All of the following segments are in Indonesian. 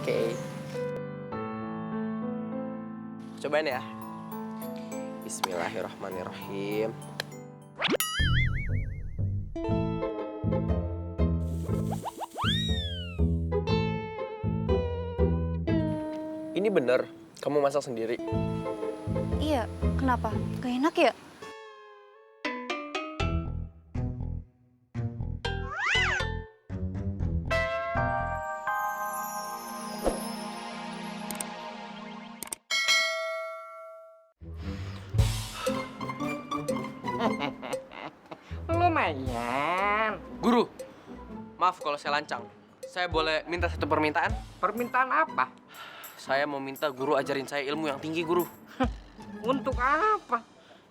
Oke. Cobain ya. Bismillahirrahmanirrahim. Ini bener, kamu masak sendiri? Iya, kenapa? Gak enak ya? Lumayan. Guru, maaf kalau saya lancang. Saya boleh minta satu permintaan? Permintaan apa? Saya mau minta guru ajarin saya ilmu yang tinggi, guru. Untuk apa?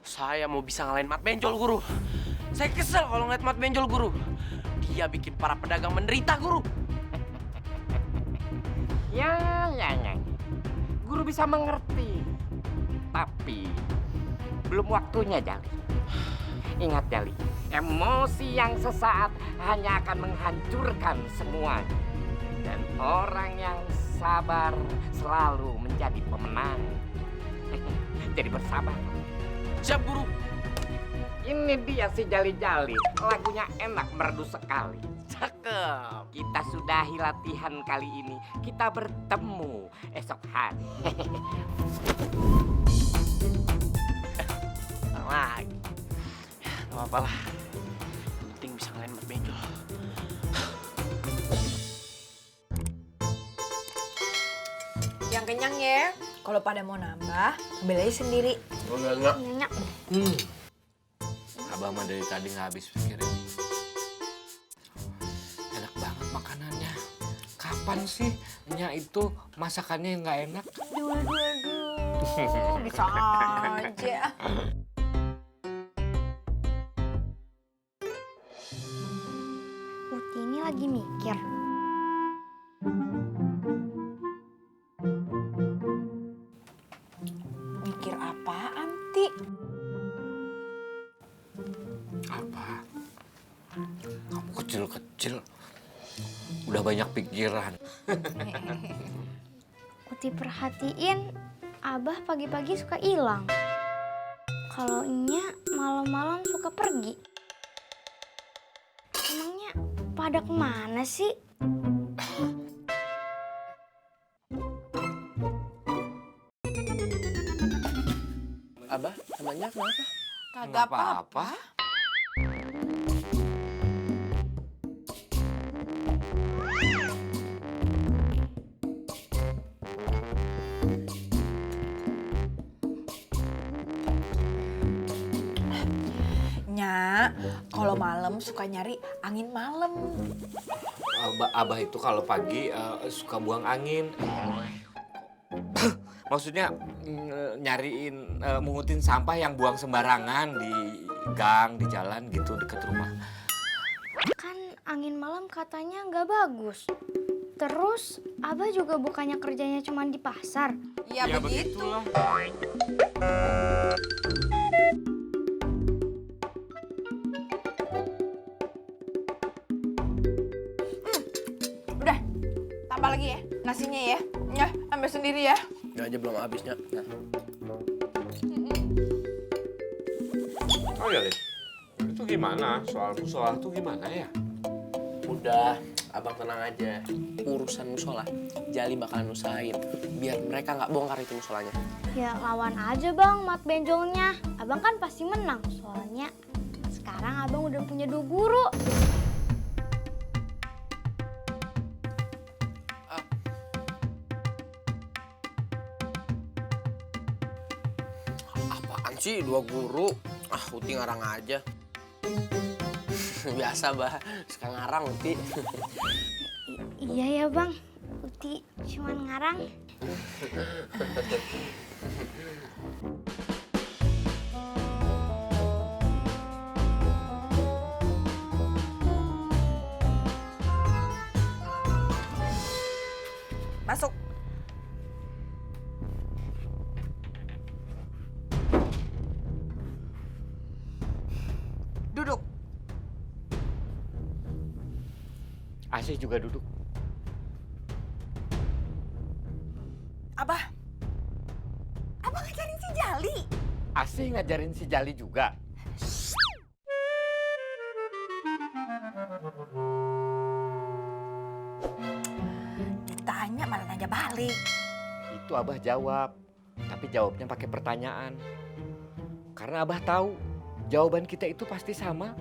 Saya mau bisa ngalahin Mat Benjol, guru. Saya kesel kalau ngeliat Mat Benjol, guru. Dia bikin para pedagang menderita, guru. Ya. Guru bisa mengerti. Tapi belum waktunya, Jali. Ingat, Jali. Emosi yang sesaat hanya akan menghancurkan semuanya. Dan orang yang sabar selalu menjadi pemenang. Jadi bersabar. Siap, guru. Ini dia si Jali-Jali. Lagunya enak, merdu sekali. Cakep. Kita sudahi latihan kali ini. Kita bertemu esok hari. Lagi. Gak apa-apa lah. Penting bisa ngalahin Mat Benjol. Yang kenyang ya. Kalau pada mau nambah, ambil aja sendiri. Enggak. Nyenyak. Abang mah dari tadi nggak habis pikirin. Enak banget makanannya. Kapan sih Nya itu masakannya yang nggak enak? Aduh, bisa aja. Uti ini lagi mikir. Mikir apaan, Ti? Apa? Kamu kecil-kecil udah banyak pikiran. Uti perhatiin, Abah pagi-pagi suka hilang. Kalau Nya malam-malam suka pergi. Emangnya pada kemana sih? Abah, namanya kenapa? Kagak apa-apa. Nya, kalau malam suka nyari angin malam. Abah itu kalau pagi suka buang angin. Maksudnya nyariin, mungutin sampah yang buang sembarangan di gang, di jalan gitu deket rumah. Kan angin malam katanya nggak bagus. Terus Abah juga bukannya kerjanya cuma di pasar. Ya begitu. begitulah. Udah, tambah lagi ya nasinya ya. Ya, ambil sendiri ya. Ini aja belum habisnya. Nah. Oh iya, Lid. Itu gimana? Soal musola itu gimana ya? Udah, abang tenang aja. Urusan musola, Jali bakalan usahain. Biar mereka nggak bongkar itu musolanya. Ya lawan aja bang Mat Benjolnya. Abang kan pasti menang. Soalnya sekarang abang udah punya 2 guru. Apaan sih 2 guru? Ah, Uti ngarang aja. Biasa, Bah. Suka ngarang, Uti. Iya ya bang. Uti cuman ngarang. Masuk. Duduk. Asih juga duduk. Asih ngajarin si Jali juga. Ditanya malah nanya balik. Itu Abah jawab, tapi jawabnya pakai pertanyaan. Karena Abah tahu jawaban kita itu pasti sama.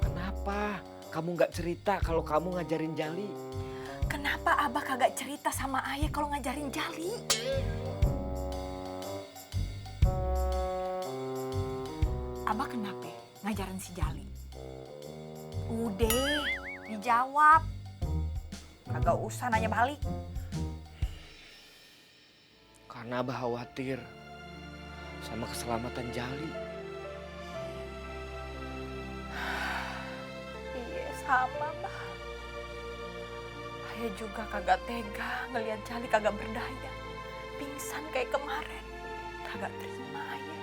Kenapa kamu nggak cerita kalau kamu ngajarin Jali? Kenapa Abah kagak cerita sama ayah kalau ngajarin Jali? Abah kenapa ngajarin si Jali? Udah, dijawab. Kagak usah nanya balik. Karena Abah khawatir sama keselamatan Jali. Iya, sama bah. Ayah juga kagak tega ngelihat Jali kagak berdaya. Pingsan kayak kemarin. Kagak terima ayah.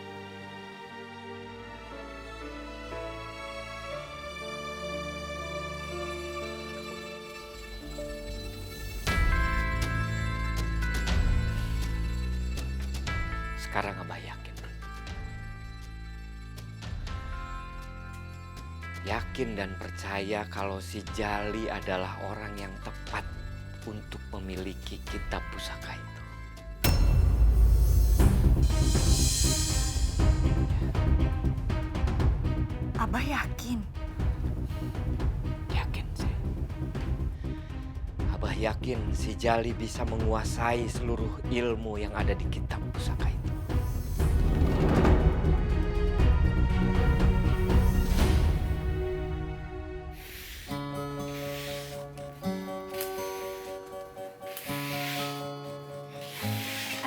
Sekarang Abah yakin. Yakin dan percaya kalau si Jali adalah orang yang tepat untuk memiliki kitab pusaka itu. Abah yakin. Yakin sih. Abah yakin si Jali bisa menguasai seluruh ilmu yang ada di kitab pusaka itu.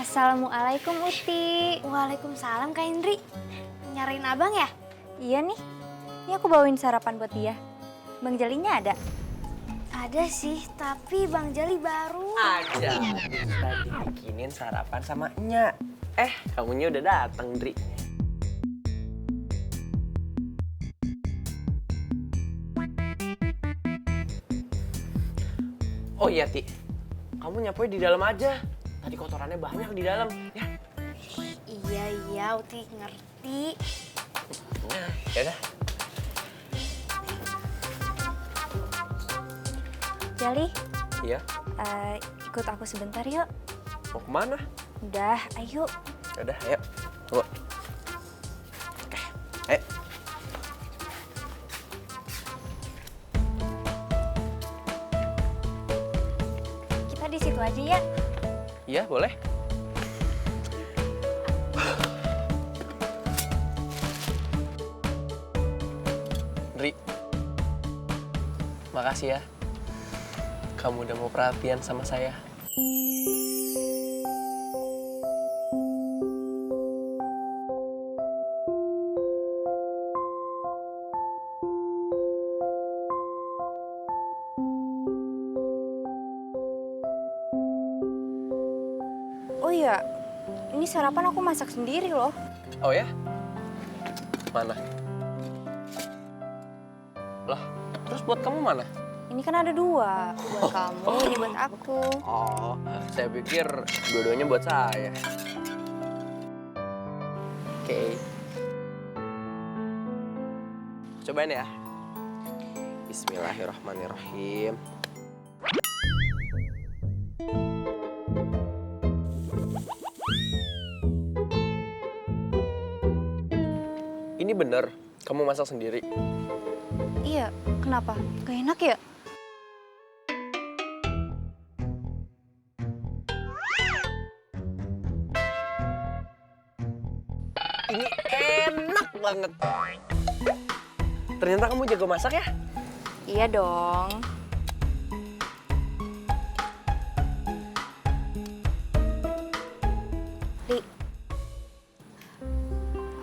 Assalamualaikum Uti. Waalaikumsalam Kak Indri. Nyariin abang ya? Iya nih, ini aku bawain sarapan buat dia. Bang Jalinya ada? Ada sih, tapi Bang Jali baru. Ada. Tadi bikinin sarapan sama Nya. Kamunya udah dateng, Dri. Oh iya, Ti. Kamu nyapunya di dalam aja. Tadi kotorannya banyak di dalam, ya. Iya, Uti ngerti. Nah, yaudah. Jali, Iya. ikut aku sebentar yuk. Mau kemana? Udah, ayo. Yaudah, ayo. Tunggu. Oke, ayo. Kita di situ aja ya. Iya, boleh. Dri, makasih ya. Kamu udah mau perhatian sama saya. Oh iya, ini sarapan aku masak sendiri loh. Oh ya? Mana? Lah, terus buat kamu mana? Ini kan ada dua, buat kamu, ini buat aku. Oh, saya pikir dua-duanya buat saya. Oke. Cobain ya. Bismillahirrahmanirrahim. Ini bener, kamu masak sendiri? Iya, kenapa? Gak enak ya? Ini enak banget. Ternyata kamu jago masak ya? Iya dong. Li,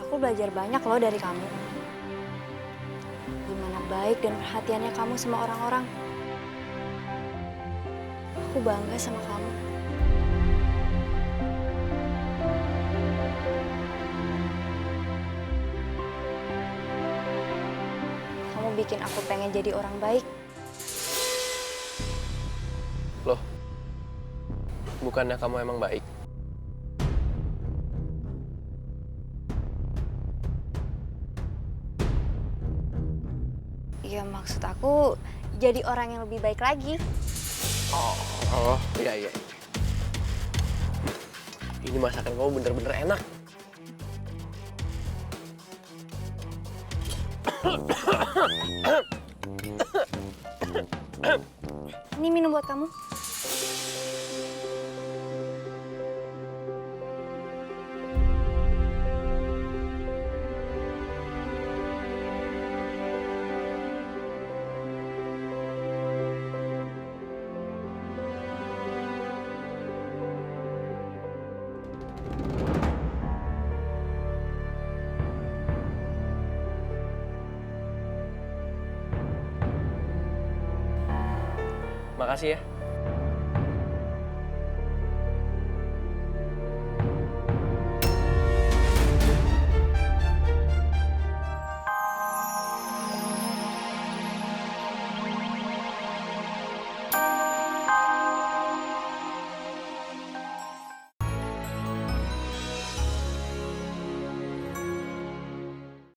aku belajar banyak loh dari kamu. Gimana baik dan perhatiannya kamu sama orang-orang. Aku bangga sama kamu. Kamu bikin aku pengen jadi orang baik. Loh, bukannya kamu emang baik? Ya maksud aku jadi orang yang lebih baik lagi. Oh, iya. Ini masakan kamu bener-bener enak. Ini minum buat kamu. Makasih ya.